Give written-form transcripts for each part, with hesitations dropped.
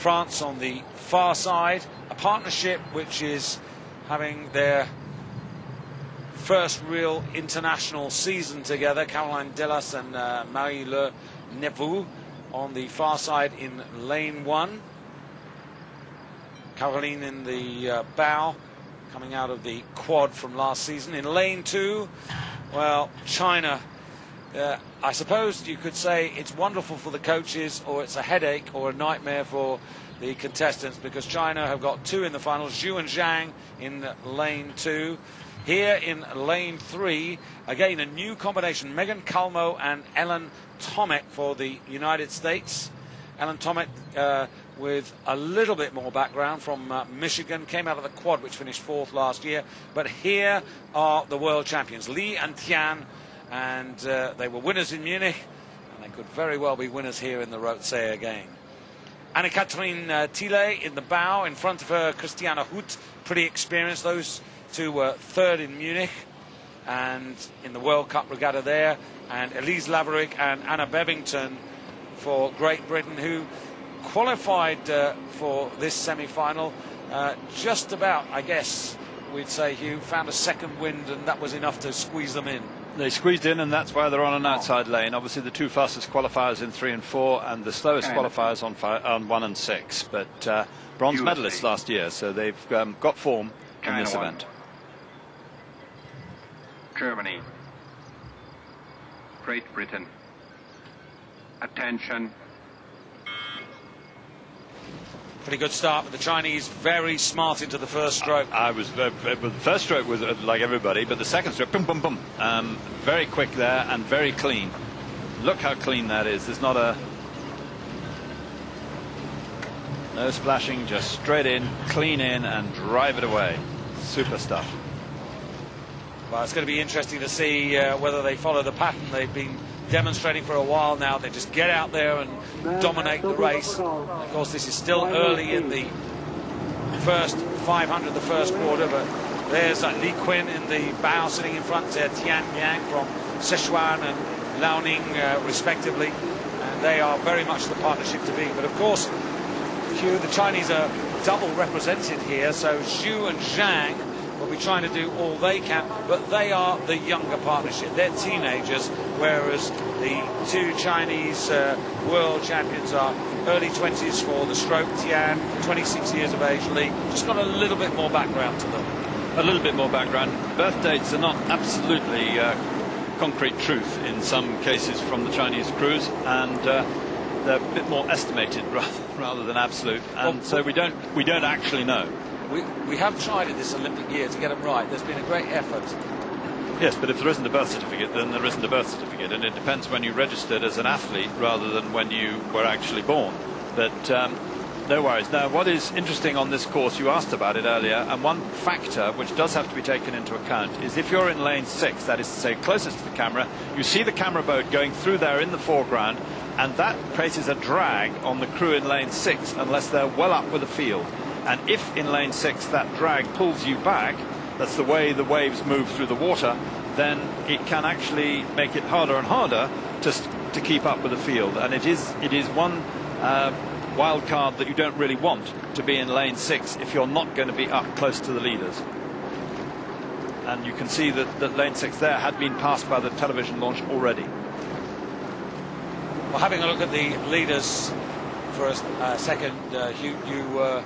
France on the far side, a partnership which is having their first real international season together. Caroline Delas and Marie-Le Neveu on the far side in lane 1. Caroline in the bow, coming out of the quad from last season. In lane 2, well, China, I suppose you could say it's wonderful for the coaches, or it's a headache or a nightmare for the contestants, because China have got 2 in the final, Zhu and Zhang in lane 2. Here in lane 3, again a new combination, Megan Calmo and Ellen Tomek for the United States. Ellen Tomek with a little bit more background from Michigan, came out of the quad which finished 4th last year. But here are the world champions, Li and Tian, and they were winners in Munich, and they could very well be winners here in the Rote again. Anne-Catherine Thiele in the bow, in front of her Christiane Hout, pretty experienced. Those 2 were 3rd in Munich and in the World Cup regatta there, and Elise Laverick and Anna Bevington for Great Britain, who qualified for this semi-final just about, I guess we'd say, Hugh, found a second wind, and that was enough to squeeze them in. They squeezed in, and that's why they're on an outside lane. Obviously the 2 fastest qualifiers in 3 and 4, and the slowest qualifiers on 1 and 6, but bronze medalists last year, so they've got form in this event. Germany, Great Britain, attention. Pretty good start, but the Chinese very smart into the first stroke. The first stroke was like everybody, but the second stroke, boom, boom, boom. Very quick there and very clean. Look how clean that is. There's not no splashing, just straight in, clean in, and drive it away. Super stuff. Well, it's going to be interesting to see whether they follow the pattern they've been demonstrating for a while now. They just get out there and dominate the race. And of course, this is still early in the first 500, the first quarter, but there's Li Qin in the bow sitting in front, Tian Yang from Sichuan and Liaoning respectively, and they are very much the partnership to beat. But of course, Hugh, the Chinese are double represented here, so Zhu and Zhang will be trying to do all they can, but they are the younger partnership. They're teenagers, whereas the 2 Chinese world champions are early 20s for the stroke. Tian, 26 years of age. Li, just got a little bit more background to them. A little bit more background. Birth dates are not absolutely concrete truth in some cases from the Chinese crews, and they're a bit more estimated rather than absolute, and so we don't actually know. We have tried in this Olympic year to get them right. There's been a great effort. Yes, but if there isn't a birth certificate, then there isn't a birth certificate, and it depends when you registered as an athlete rather than when you were actually born. But no worries. Now, what is interesting on this course, you asked about it earlier, and one factor which does have to be taken into account is if you're in lane 6, that is to say closest to the camera, you see the camera boat going through there in the foreground, and that places a drag on the crew in lane 6 unless they're well up with the field. And if in lane 6 that drag pulls you back, that's the way the waves move through the water, then it can actually make it harder and harder to keep up with the field. And it is one wild card that you don't really want, to be in lane 6 if you're not going to be up close to the leaders. And you can see that lane 6 there had been passed by the television launch already. Well, having a look at the leaders for a second, you were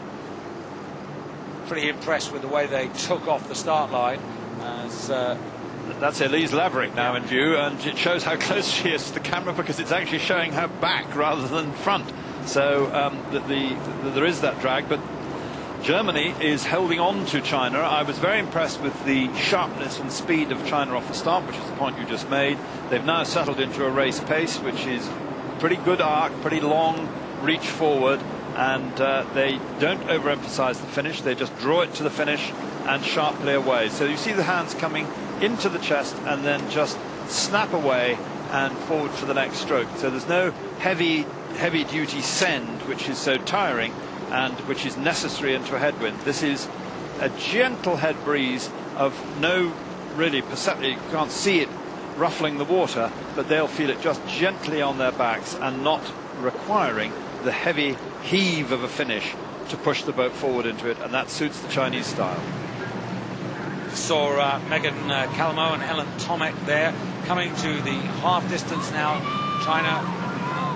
pretty impressed with the way they took off the start line. That's Elise Laverick now in view, and it shows how close she is to the camera because it's actually showing her back rather than front. So there is that drag, but Germany is holding on to China. I was very impressed with the sharpness and speed of China off the start, which is the point you just made. They've now settled into a race pace, which is pretty good arc, pretty long reach forward, and they don't overemphasize the finish. They just draw it to the finish and sharply away. So you see the hands coming into the chest and then just snap away and forward for the next stroke. So there's no heavy duty send, which is so tiring and which is necessary into a headwind. This is a gentle head breeze of no really perceptible, you can't see it ruffling the water, but they'll feel it just gently on their backs and not requiring the heavy heave of a finish to push the boat forward into it, and that suits the Chinese style. Saw Megan Calamo and Helen Tomek there coming to the half distance now. China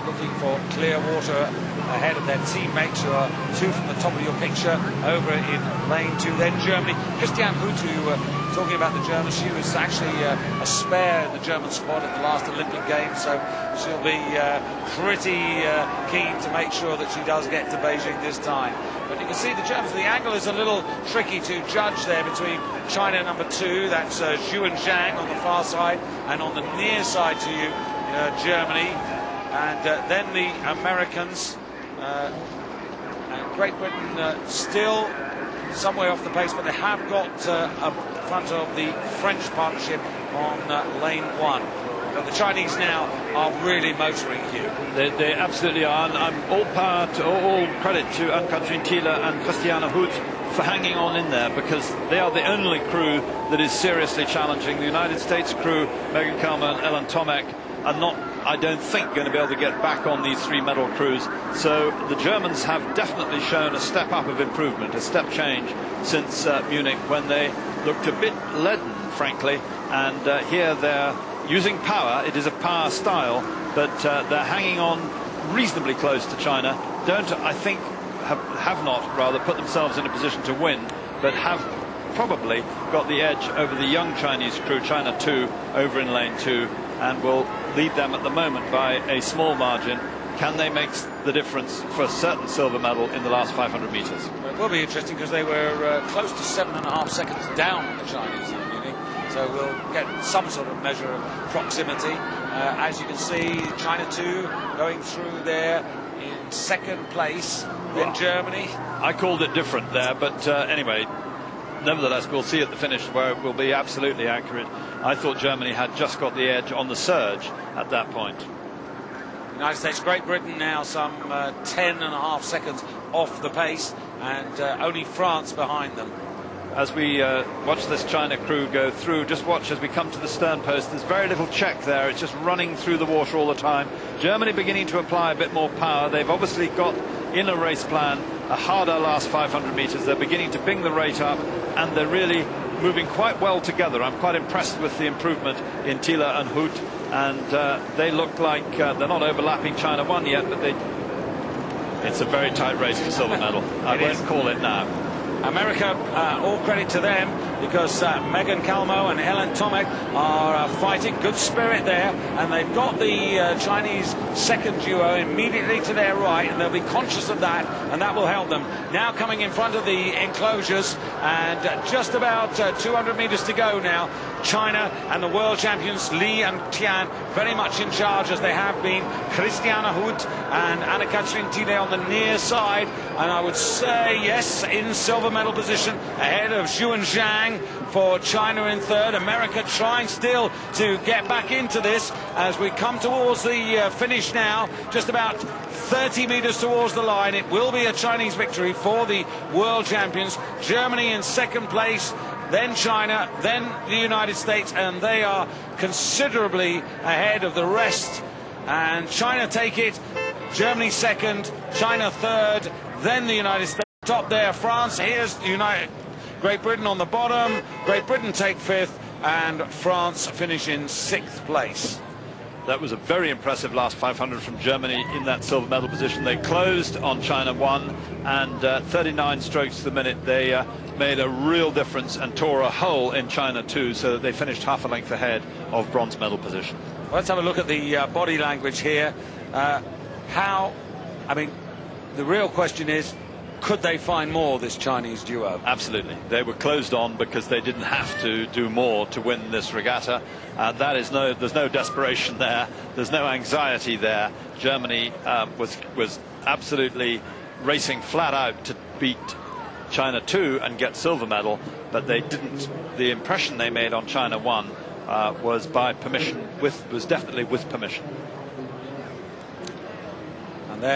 looking for clear water ahead of their teammates, who are two from the top of your picture over in lane 2. Then Germany, Christiane Hutu, talking about the Germans, she was actually a spare in the German squad at the last Olympic Games, so she'll be pretty keen to make sure that she does get to Beijing this time. But you can see the Germans, the angle is a little tricky to judge there between China number 2, that's Zhu and Zhang on the far side, and on the near side to you, Germany, and then the Americans, and Great Britain still some way off the pace, but they have got up front of the French partnership on lane 1. But the Chinese now are really motoring here. They absolutely are, and I'm all credit to Anne-Catherine Thiele and Christiane Huth for hanging on in there, because they are the only crew that is seriously challenging. The United States crew, Megan Calamo and Ellen Tomek, are not, I don't think, going to be able to get back on these 3 medal crews. So the Germans have definitely shown a step up of improvement, a step change since Munich, when they looked a bit leaden, frankly, and here they're using power. It is a power style, but they're hanging on reasonably close to China. Don't, I think, have not rather put themselves in a position to win, but have probably got the edge over the young Chinese crew, China 2, over in lane 2, and will lead them at the moment by a small margin. Can they make the difference for a certain silver medal in the last 500 metres? It will be interesting, because they were close to 7.5 seconds down on the Chinese in Munich, so we'll get some sort of measure of proximity. As you can see, China 2 going through there in second place, then Germany. I called it different there, but anyway, nevertheless, we'll see at the finish where it will be absolutely accurate. I thought Germany had just got the edge on the surge at that point. United States, Great Britain now some 10.5 seconds off the pace, and only France behind them. As we watch this China crew go through, just watch as we come to the stern post. There's very little check there. It's just running through the water all the time. Germany beginning to apply a bit more power. They've obviously got in a race plan a harder last 500 metres. They're beginning to bring the rate up, and they're really moving quite well together. I'm quite impressed with the improvement in Thiele and Huth, and they look like they're not overlapping China 1 yet, but it's a very tight race for silver medal. I won't call it now. America, all credit to them, because Megan Calamo and Helen Tomek are fighting. Good spirit there, and they've got the Chinese second duo immediately to their right, and they'll be conscious of that, and that will help them. Now coming in front of the enclosures, and just about 200 metres to go now. China and the world champions Li and Tian very much in charge, as they have been. Christiane Huth and Anne-Catherine Thiele on the near side, and I would say, yes, in silver medal position ahead of Zhu and Zhang for China in third. America trying still to get back into this as we come towards the finish now, just about 30 metres towards the line. It will be a Chinese victory for the world champions. Germany in second place, then China, then the United States, and they are considerably ahead of the rest. And China take it, Germany second, China third, then the United States. Top there, France. Here's Great Britain on the bottom. Great Britain take fifth, and France finish in sixth place. That was a very impressive last 500 from Germany in that silver medal position. They closed on China 1, and 39 strokes to the minute. They made a real difference and tore a hole in China 2, so that they finished half a length ahead of bronze medal position. Well, let's have a look at the body language here. I mean, the real question is, could they find more, this Chinese duo? Absolutely. They were closed on because they didn't have to do more to win this regatta. There's no desperation there. There's no anxiety there. Germany was absolutely racing flat out to beat China 2 and get silver medal, but they didn't. The impression they made on China 1 was by permission, was definitely with permission.